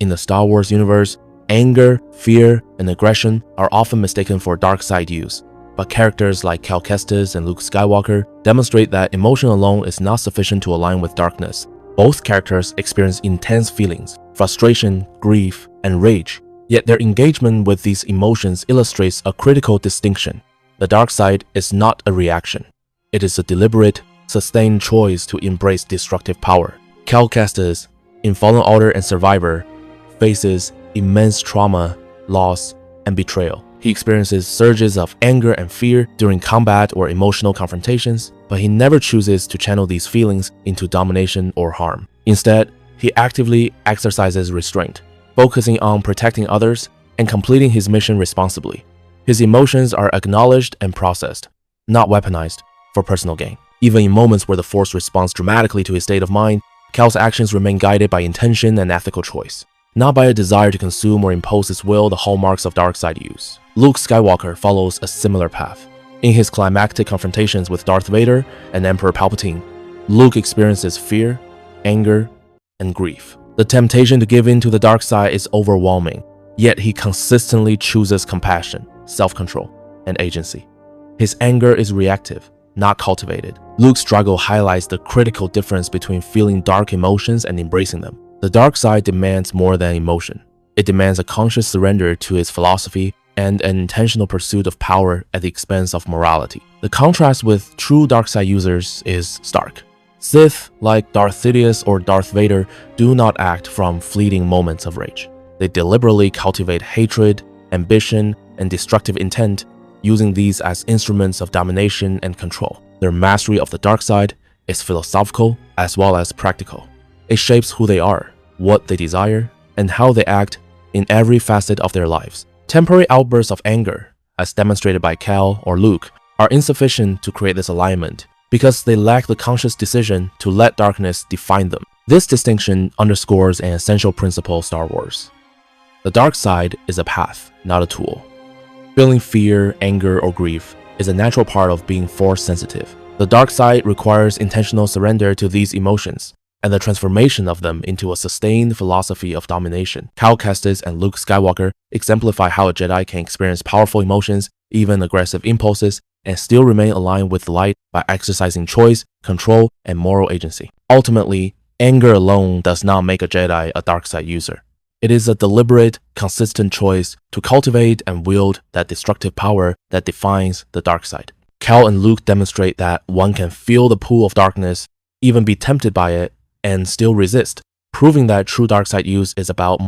In the Star Wars universe, anger, fear, and aggression are often mistaken for dark side use, but characters like Kestis and Luke Skywalker demonstrate that emotion alone is not sufficient to align with darkness. Both characters experience intense feelings, frustration, grief, and rage, yet their engagement with these emotions illustrates a critical distinction. The dark side is not a reaction. It is a deliberate, sustained choice to embrace destructive power. Kestis, in Fallen Order and Survivor, faces immense trauma, loss, and betrayal. He experiences surges of anger and fear during combat or emotional confrontations, but he never chooses to channel these feelings into domination or harm. Instead, he actively exercises restraint, focusing on protecting others and completing his mission responsibly. His emotions are acknowledged and processed, not weaponized for personal gain. Even in moments where the Force responds dramatically to his state of mind, Cal's actions remain guided by intention and ethical choice, not by a desire to consume or impose his will, the hallmarks of dark side use. Luke Skywalker follows a similar path. In his climactic confrontations with Darth Vader and Emperor Palpatine, Luke experiences fear, anger, and grief. The temptation to give in to the dark side is overwhelming, yet he consistently chooses compassion, self-control, and agency. His anger is reactive, not cultivated. Luke's struggle highlights the critical difference between feeling dark emotions and embracing them. The dark side demands more than emotion. It demands a conscious surrender to its philosophy and an intentional pursuit of power at the expense of morality. The contrast with true dark side users is stark. Sith, like Darth Sidious or Darth Vader, do not act from fleeting moments of rage. They deliberately cultivate hatred, ambition, and destructive intent, using these as instruments of domination and control. Their mastery of the dark side is philosophical as well as practical. It shapes who they are, what they desire, and how they act in every facet of their lives. Temporary outbursts of anger, as demonstrated by Cal or Luke, are insufficient to create this alignment because they lack the conscious decision to let darkness define them. This distinction underscores an essential principle of Star Wars. The dark side is a path, not a tool. Feeling fear, anger, or grief is a natural part of being Force sensitive. The dark side requires intentional surrender to these emotions and the transformation of them into a sustained philosophy of domination. Cal Kestis and Luke Skywalker exemplify how a Jedi can experience powerful emotions, even aggressive impulses, and still remain aligned with light by exercising choice, control, and moral agency. Ultimately, anger alone does not make a Jedi a dark side user. It is a deliberate, consistent choice to cultivate and wield that destructive power that defines the dark side. Cal and Luke demonstrate that one can feel the pull of darkness, even be tempted by it, and still resist, proving that true dark side use is about